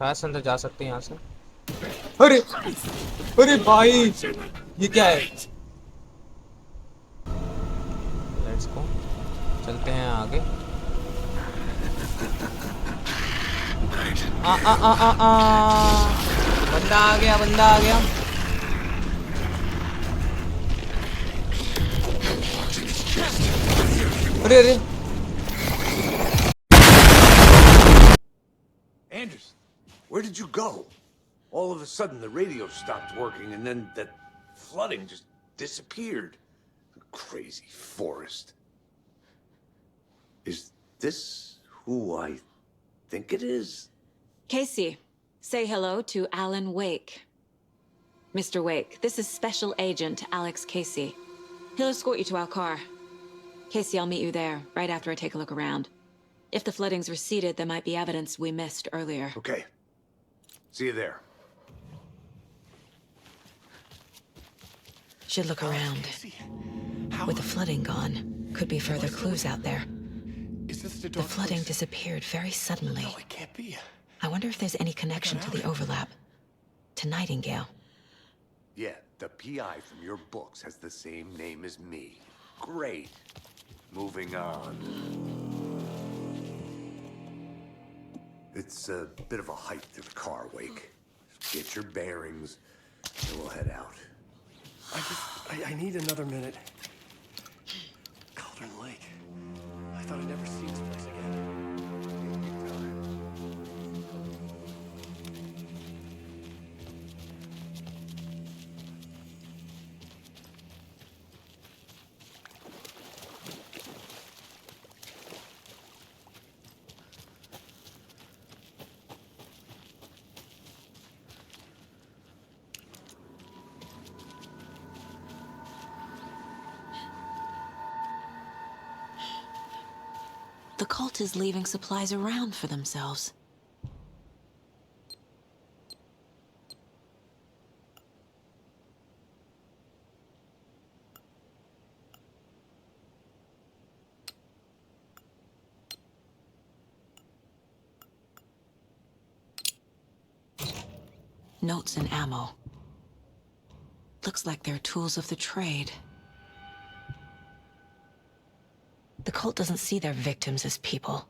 शायद से अंदर जा सकते हैं यहाँ से। अरे अरे भाई ये क्या है? लेट्स गो, चलते हैं आगे। आ आ आ आ आ बंदा आ गया, बंदा आ गया। अरे अरे Anderson, where did you go? All of a sudden the radio stopped working and then that flooding just disappeared. Crazy forest. Is this who I think it is? Casey, say hello to Alan Wake. Mr. Wake, this is Special Agent Alex Casey. He'll escort you to our car. Casey, I'll meet you there, right after I take a look around. If the flooding's receded, there might be evidence we missed earlier. Okay. See you there. Should look around. With the flooding gone, could be further clues out there. Is this The flooding disappeared very suddenly. No, it can't be. I wonder if there's any connection to the overlap. To Nightingale. Yeah, the PI from your books has the same name as me. Great. Moving on. It's a bit of a hike to the car, Wake. Get your bearings, and we'll head out. I need another minute. Cauldron Lake. I thought I'd never see this place again. The cult is leaving supplies around for themselves. Notes and ammo. Looks like they're tools of the trade. The cult doesn't see their victims as people.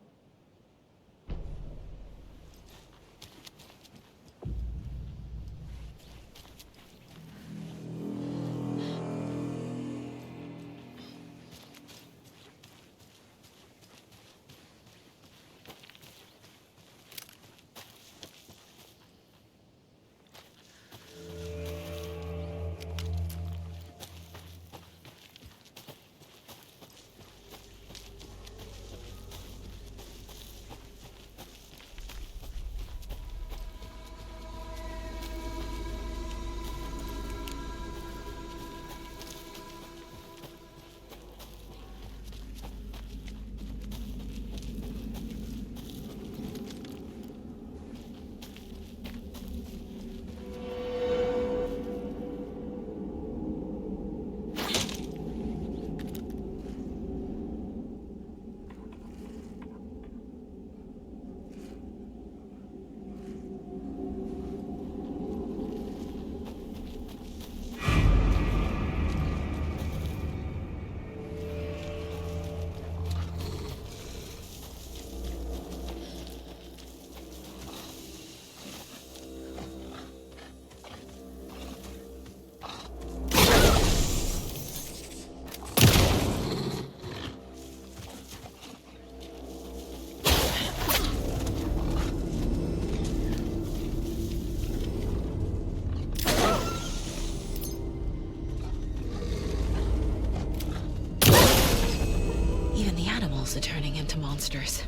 Are turning into monsters.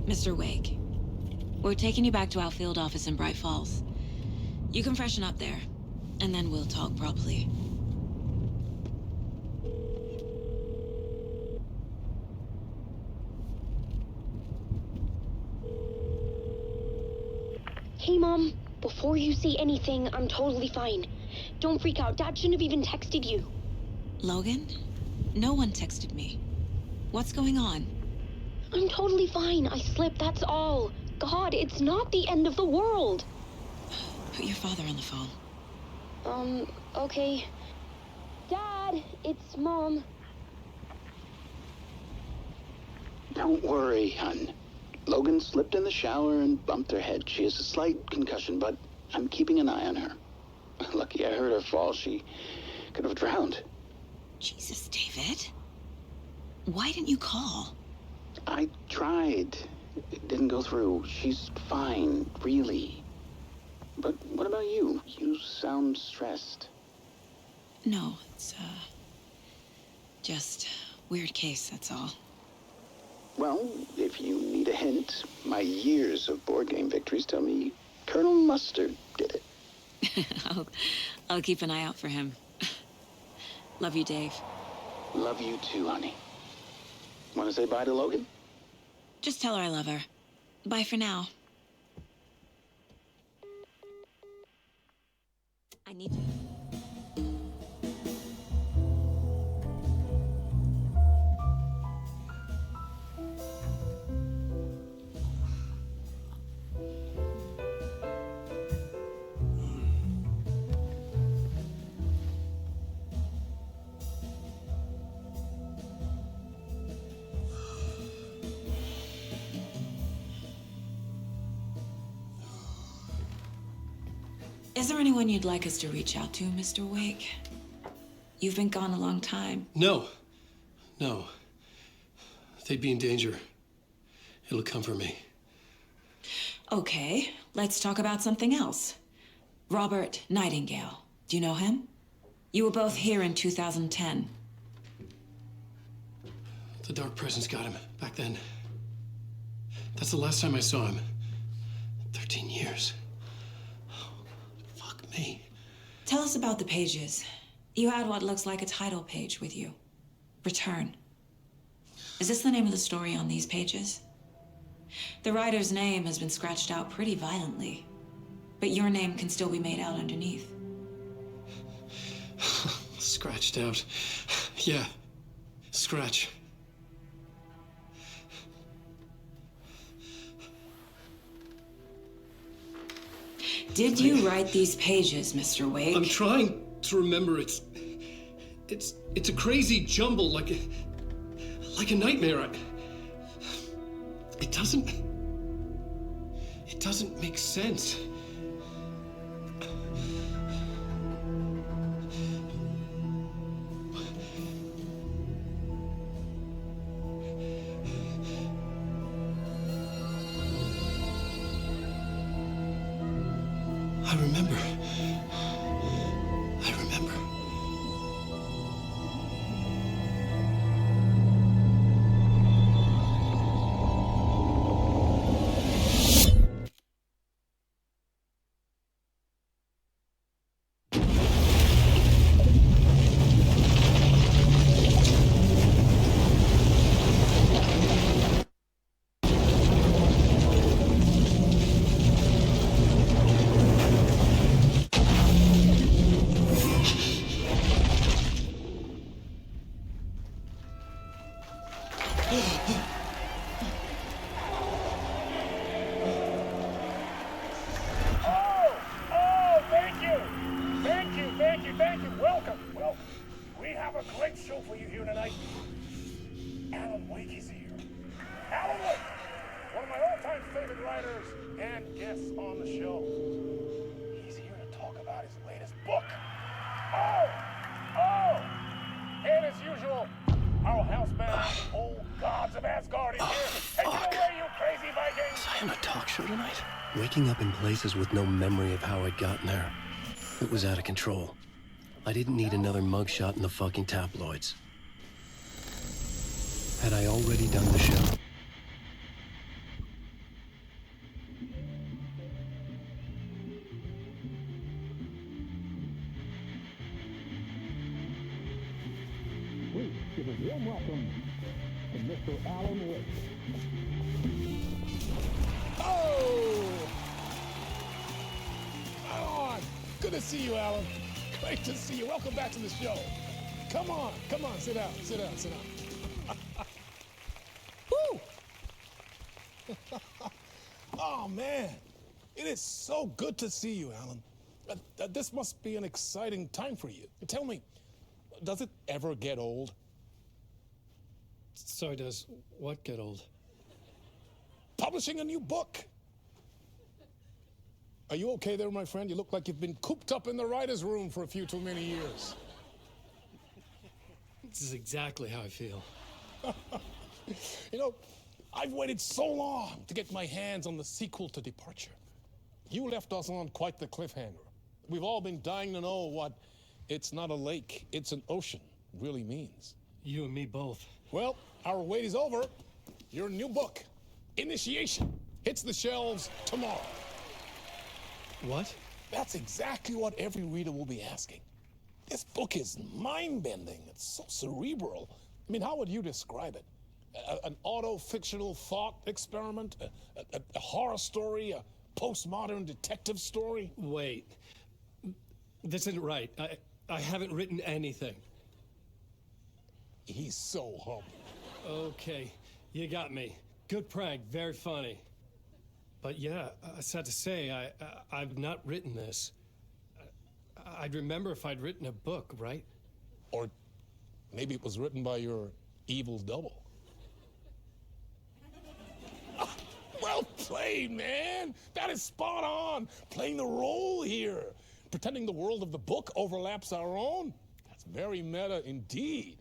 Mr. Wake, we're taking you back to our field office in Bright Falls. You can freshen up there, and then we'll talk properly. Hey, Mom. Before you say anything, I'm totally fine. Don't freak out. Dad shouldn't have even texted you. Logan? No one texted me. What's going on? I'm totally fine. I slipped, that's all. God, it's not the end of the world. Put your father on the phone. Okay. Dad, it's Mom. Don't worry, hon. Logan slipped in the shower and bumped her head. She has a slight concussion, but I'm keeping an eye on her. Lucky I heard her fall. She could have drowned. Jesus, David. Why didn't you call? I tried. It didn't go through. She's fine, really. But what about you? You sound stressed. No, it's, just weird case, that's all. Well, if you need a hint, my years of board game victories tell me Colonel Mustard did it. I'll keep an eye out for him. Love you, Dave. Love you too, honey. Want to say bye to Logan? Just tell her I love her. Bye for now. I need you. Is there anyone you'd like us to reach out to, Mr. Wake? You've been gone a long time. No. They'd be in danger. It'll come for me. Okay, let's talk about something else. Robert Nightingale. Do you know him? You were both here in 2010. The Dark Presence got him back then. That's the last time I saw him. 13 years. Fuck me. Tell us about the pages. You had what looks like a title page with you. Return. Is this the name of the story on these pages? The writer's name has been scratched out pretty violently, but your name can still be made out underneath. Scratched out. Yeah. Scratch. Did you write these pages, Mr. Wake? I'm trying to remember. It's a crazy jumble, like a nightmare. It doesn't make sense. I remember. Thank you. Welcome. We have a great show for you here tonight. Alan Wake is here. Alan Wake, one of my all-time favorite writers and guests on the show. He's here to talk about his latest book. And as usual, our house band, old gods of Asgard, is here. Take it away, Damn, a talk show tonight? Waking up in places with no memory of how I'd gotten there. It was out of control. I didn't need another mugshot in the fucking tabloids. Had I already done the show? Please give a warm welcome to Mr. Alan Wake. Oh! Oh, good to see you, Alan. Great to see you. Welcome back to the show. Come on, sit down. Woo! Oh, man. It is so good to see you, Alan. This must be an exciting time for you. Tell me, does it ever get old? So does what get old? Publishing a new book. Are you okay there, my friend? You look like you've been cooped up in the writer's room for a few too many years. This is exactly how I feel. You know, I've waited so long to get my hands on the sequel to Departure. You left us on quite the cliffhanger. We've all been dying to know what "it's not a lake, it's an ocean" really means. You and me both. Well, our wait is over. Your new book, Initiation, hits the shelves tomorrow. What? That's exactly what every reader will be asking. This book is mind-bending. It's so cerebral. I mean, how would you describe it? An auto-fictional thought experiment? A horror story? A postmodern detective story? Wait. This isn't right. I haven't written anything. He's so humble. Okay, you got me. Good prank, very funny. But yeah, sad to say, I've not written this. I'd remember if I'd written a book, right? Or maybe it was written by your evil double. Well played, man. That is spot on. Playing the role here. Pretending the world of the book overlaps our own. That's very meta indeed.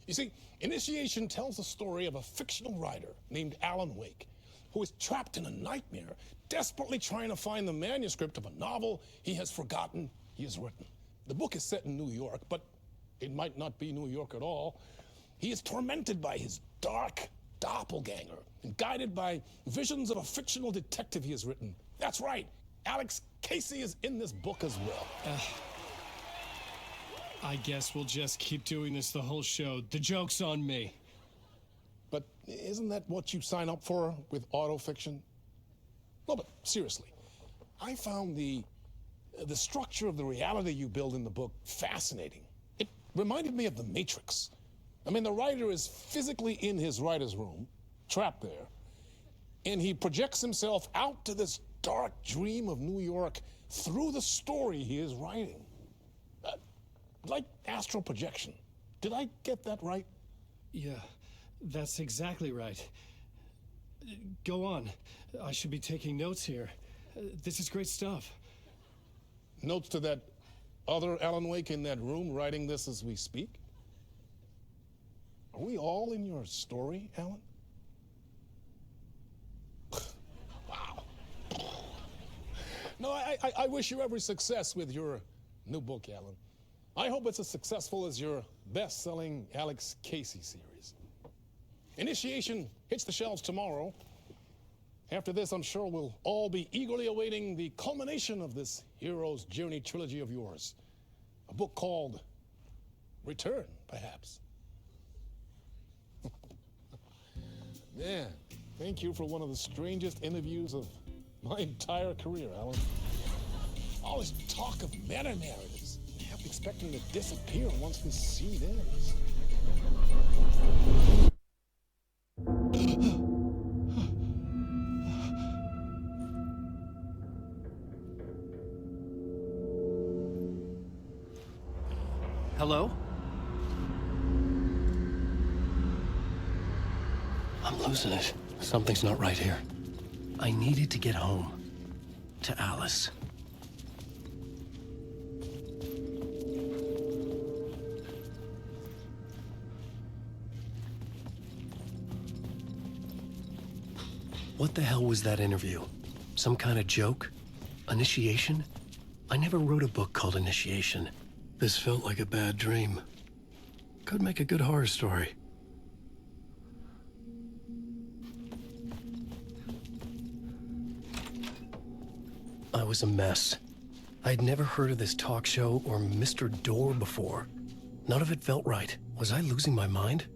You see, Initiation tells the story of a fictional writer named Alan Wake, who is trapped in a nightmare, desperately trying to find the manuscript of a novel he has forgotten he has written. The book is set in New York, but it might not be New York at all. He is tormented by his dark doppelganger and guided by visions of a fictional detective he has written. That's right, Alex Casey is in this book as well. I guess we'll just keep doing this the whole show. The joke's on me. But isn't that what you sign up for with autofiction? No, but seriously, I found the structure of the reality you build in the book fascinating. It reminded me of The Matrix. I mean, the writer is physically in his writer's room, trapped there, and he projects himself out to this dark dream of New York through the story he is writing. Like astral projection. Did I get that right? Yeah, that's exactly right. Go on. I should be taking notes here. This is great stuff. Notes to that other Alan Wake in that room writing this as we speak? Are we all in your story, Alan? Wow. No, I wish you every success with your new book, Alan. I hope it's as successful as your best-selling Alex Casey series. Initiation hits the shelves tomorrow. After this, I'm sure we'll all be eagerly awaiting the culmination of this hero's journey trilogy of yours. A book called Return, perhaps. Man, thank you for one of the strangest interviews of my entire career, Alan. All this talk of meta-narratives. I kept expecting to disappear once this scene ends. Hello? I'm losing it. Something's not right here. I needed to get home. To Alice. What the hell was that interview? Some kind of joke? Initiation? I never wrote a book called Initiation. This felt like a bad dream. Could make a good horror story. I was a mess. I'd never heard of this talk show or Mr. Door before. None of it felt right. Was I losing my mind?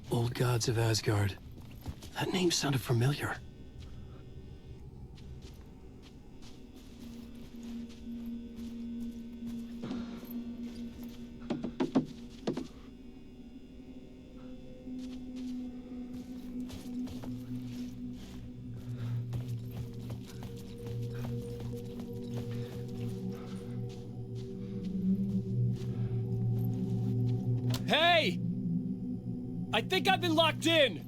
Old Gods of Asgard. That name sounded familiar. Hey! I think I've been locked in!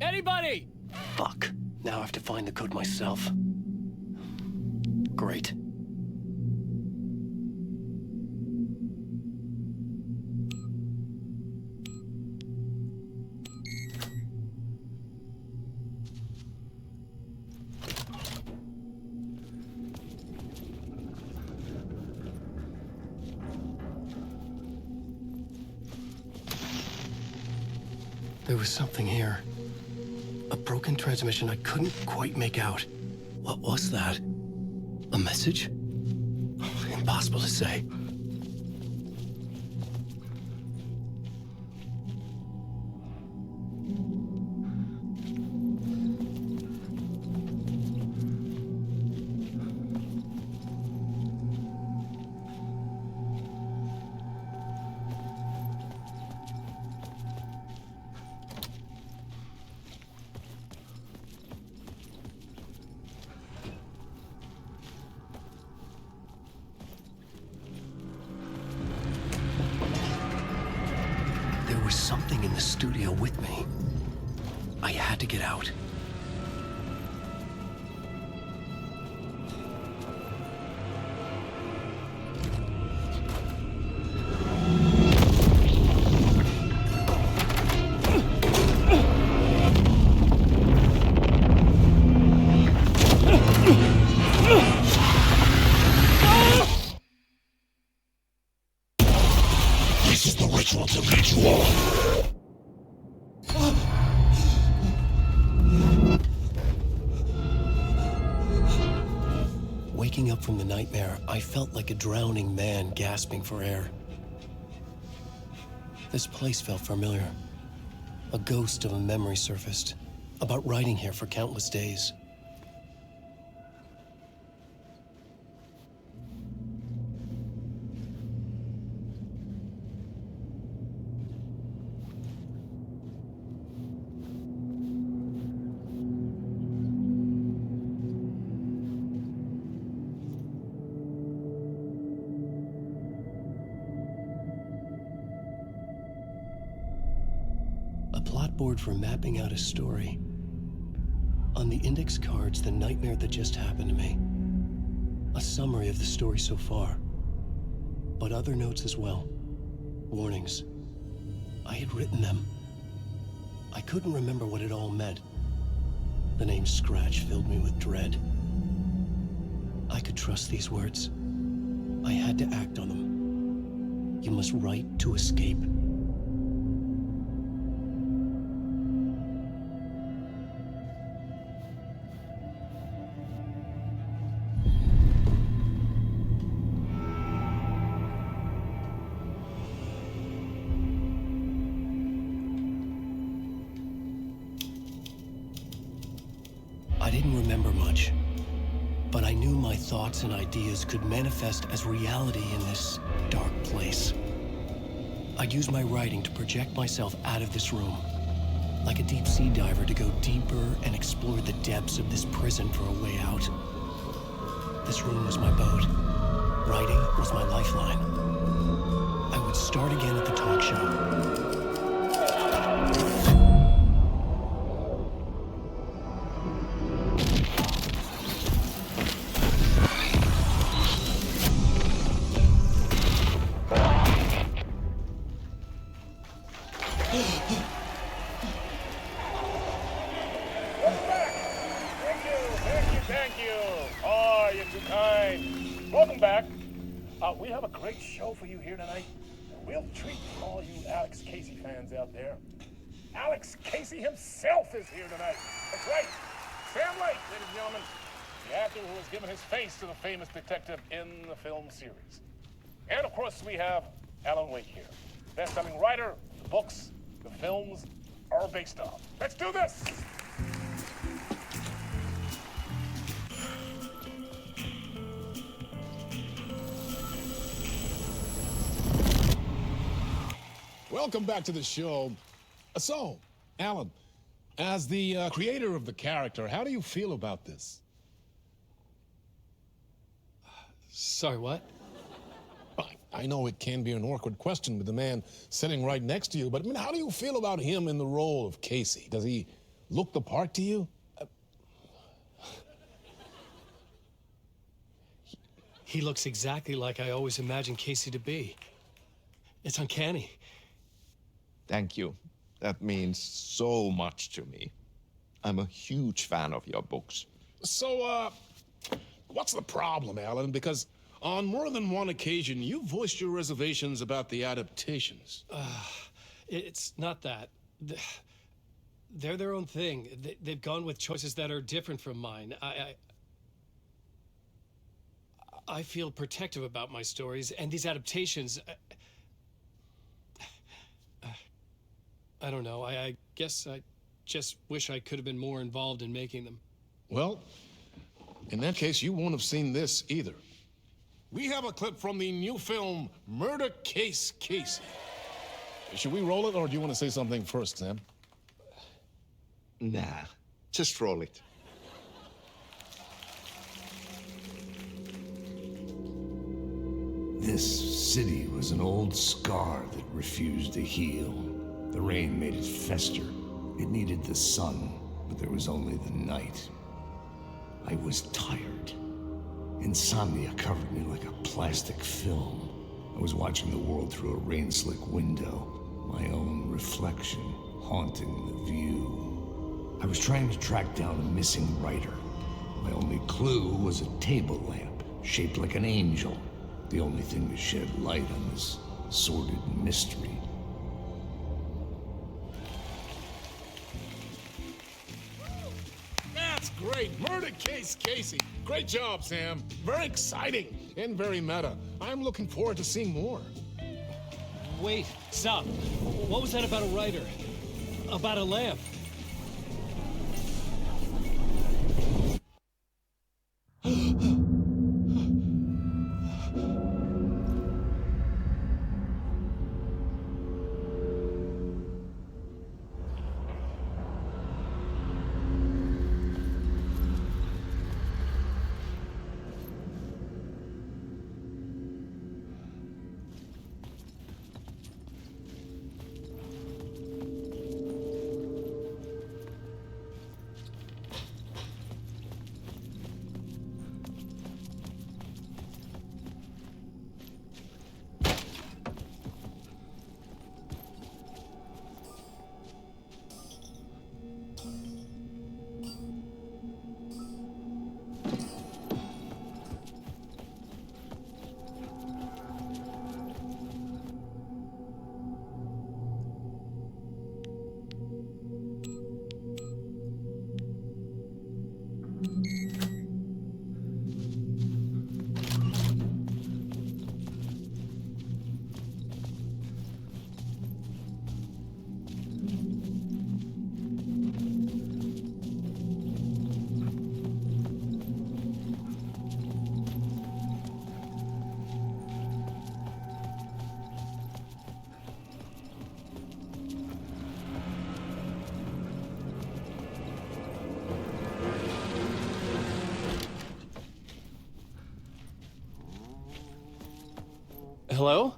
Anybody? Fuck. Now I have to find the code myself. Great. There was something here. A broken transmission I couldn't quite make out. What was that? A message? Impossible to say. There was something in the studio with me. I had to get out. This is the ritual to lead you all. Waking up from the nightmare, I felt like a drowning man gasping for air. This place felt familiar. A ghost of a memory surfaced, about riding here for countless days. Plotboard for mapping out a story. On the index cards, the nightmare that just happened to me. A summary of the story so far. But other notes as well. Warnings. I had written them. I couldn't remember what it all meant. The name Scratch filled me with dread. I could trust these words. I had to act on them. You must write to escape. I didn't remember much, but I knew my thoughts and ideas could manifest as reality in this dark place. I'd use my writing to project myself out of this room, like a deep sea diver to go deeper and explore the depths of this prison for a way out. This room was my boat. Writing was my lifeline. I would start again at the talk show. Thank you. Oh, you're too kind. Welcome back. We have a great show for you here tonight. A real treat for all you Alex Casey fans out there. Alex Casey himself is here tonight. That's right. Sam Lake, ladies and gentlemen. The actor who has given his face to the famous detective in the film series. And of course, we have Alan Wake here. Best-selling writer, the books, the films are based on. Let's do this! Welcome back to the show. So, Alan, as the creator of the character, how do you feel about this? Sorry, what? I know it can be an awkward question with the man sitting right next to you, but I mean, how do you feel about him in the role of Casey? Does he look the part to you? He looks exactly like I always imagined Casey to be. It's uncanny. Thank you. That means so much to me. I'm a huge fan of your books. So, what's the problem, Alan? Because on more than one occasion, you voiced your reservations about the adaptations. It's not that. They're their own thing. They've gone with choices that are different from mine. I feel protective about my stories, and these adaptations... I don't know. I guess I just wish I could have been more involved in making them. Well, in that case, you won't have seen this either. We have a clip from the new film, Murder Case Casey. Should we roll it, or do you want to say something first, Sam? Nah, just roll it. This city was an old scar that refused to heal. The rain made it fester. It needed the sun, but there was only the night. I was tired. Insomnia covered me like a plastic film. I was watching the world through a rain-slick window, my own reflection haunting the view. I was trying to track down a missing writer. My only clue was a table lamp, shaped like an angel. The only thing to shed light on this sordid mystery. That's great. Murder Case Casey. Great job, Sam. Very exciting and very meta. I'm looking forward to seeing more. Wait, stop. What was that about a writer? About a lamp? Hello?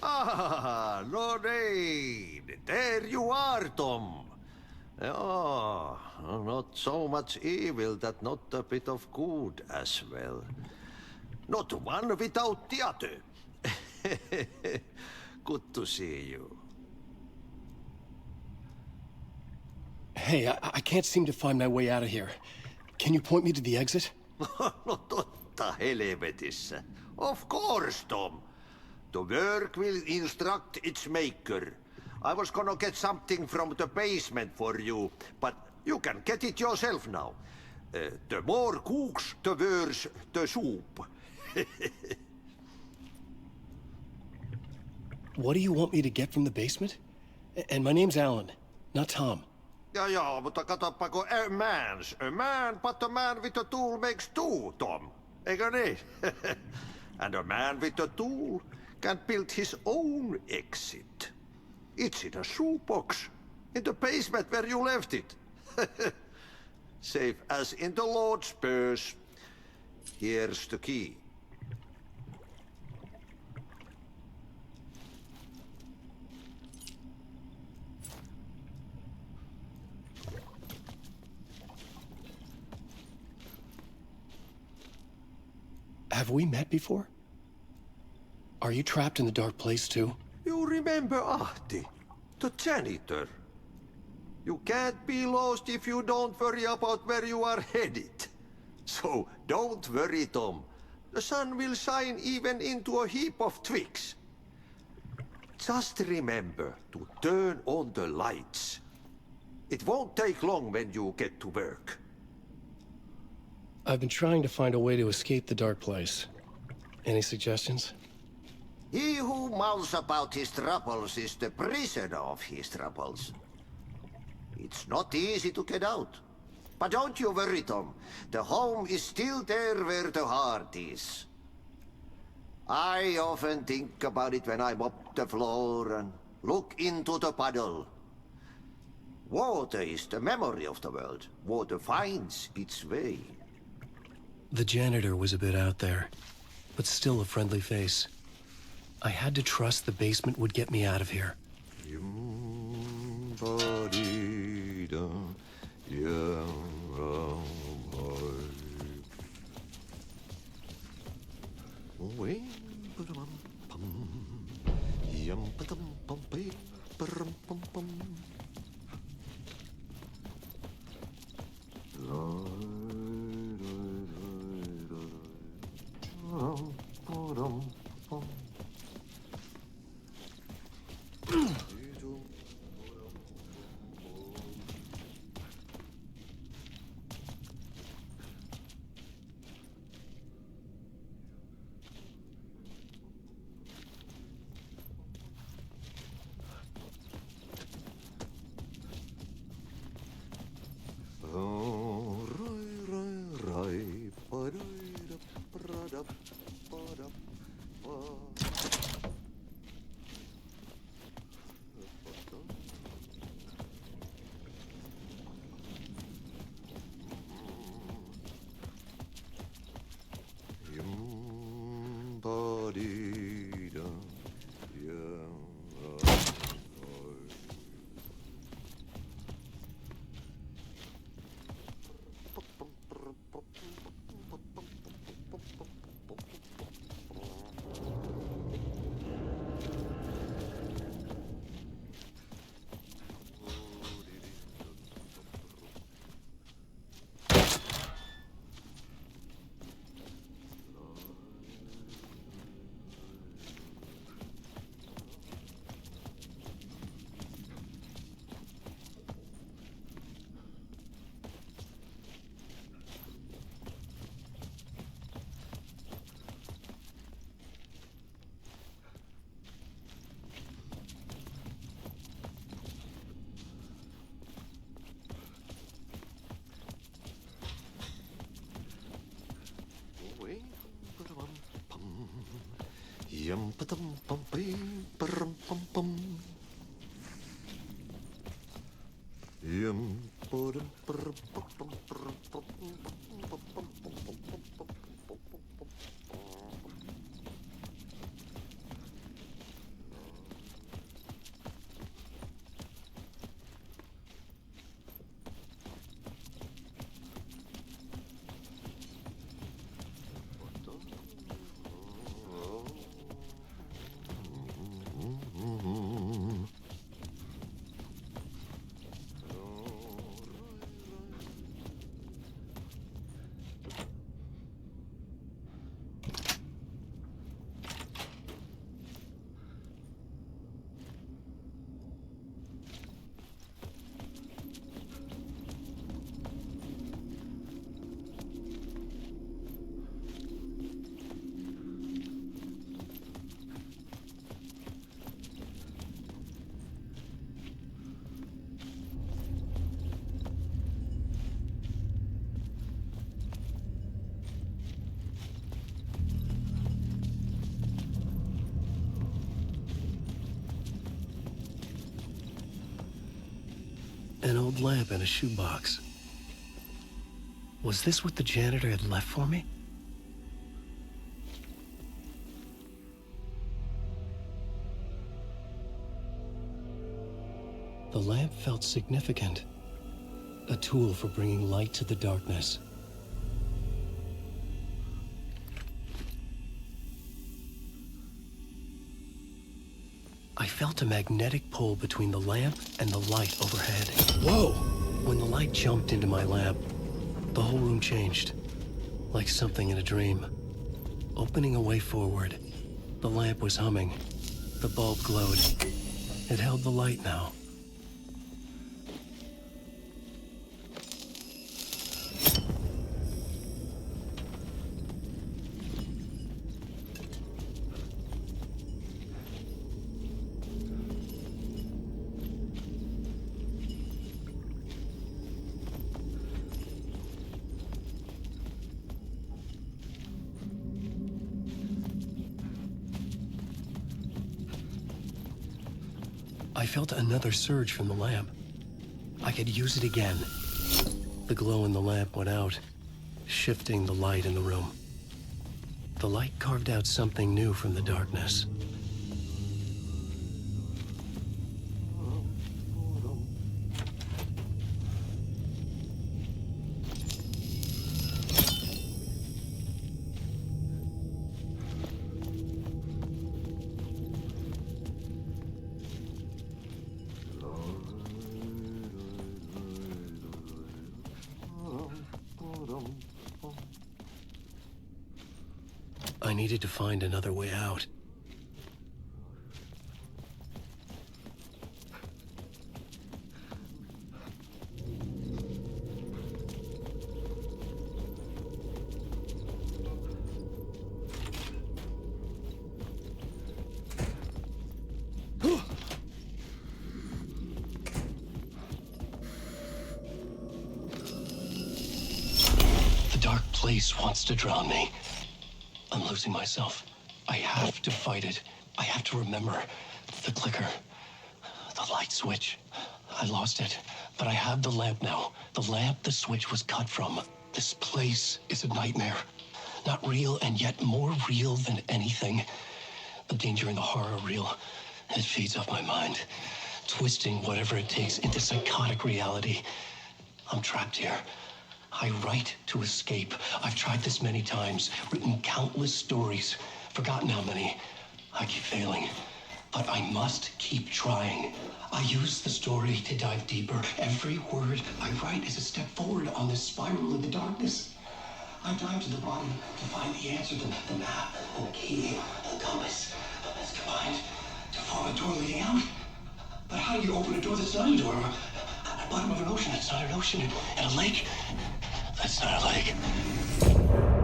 Ah, Lorraine! There you are, Tom. Oh, not so much evil that not a bit of good as well. Not one without the other. Good to see you. Hey, I can't seem to find my way out of here. Can you point me to the exit? No totta helvetissä. Of course, Tom. The work will instruct its maker. I was gonna get something from the basement for you, but you can get it yourself now. The more cooks, the worse the soup. What do you want me to get from the basement? And my name's Alan, not Tom. Ja, mutta katoppa kun a man, but a man with a tool makes two, Tom. Eikö niin? And a man with a tool can build his own exit. It's in a shoebox, in the basement where you left it. Safe as in the Lord's purse. Here's the key. Have we met before? Are you trapped in the dark place too? You remember Ahti, the janitor. You can't be lost if you don't worry about where you are headed. So don't worry, Tom. The sun will shine even into a heap of twigs. Just remember to turn on the lights. It won't take long when you get to work. I've been trying to find a way to escape the dark place. Any suggestions? He who mouths about his troubles is the prisoner of his troubles. It's not easy to get out. But don't you worry, Tom. The home is still there where the heart is. I often think about it when I mop the floor and look into the puddle. Water is the memory of the world. Water finds its way. The janitor was a bit out there, but still a friendly face. I had to trust the basement would get me out of here. Yum pa-dum bum bee ba-rum bum bum. Yum ba-dum ba-rum bum bum ba-rum bum bum bum bum bum bum bum bum. An old lamp in a shoebox. Was this what the janitor had left for me? The lamp felt significant. A tool for bringing light to the darkness. I felt a magnetic pull between the lamp and the light overhead. Whoa! When the light jumped into my lamp, the whole room changed, like something in a dream. Opening a way forward, the lamp was humming. The bulb glowed. It held the light now. I felt another surge from the lamp. I could use it again. The glow in the lamp went out, shifting the light in the room. The light carved out something new from the darkness. I needed to find another way out. The dark place wants to drown me. I'm losing myself. I have to fight it. I have to remember the clicker, the light switch. I lost it, but I have the lamp now. The lamp the switch was cut from. This place is a nightmare. Not real, and yet more real than anything. The danger and the horror real. It feeds off my mind, twisting whatever it takes into psychotic reality. I'm trapped here. I write to escape. I've tried this many times, written countless stories, forgotten how many. I keep failing, but I must keep trying. I use the story to dive deeper. Every word I write is a step forward on this spiral of the darkness. I dive to the bottom to find the answer, the map, and the key, and the compass. It's combined to form a door leading out. But how do you open a door that's not a door? At the bottom of an ocean, that's not an ocean. And a lake, that's not a lake.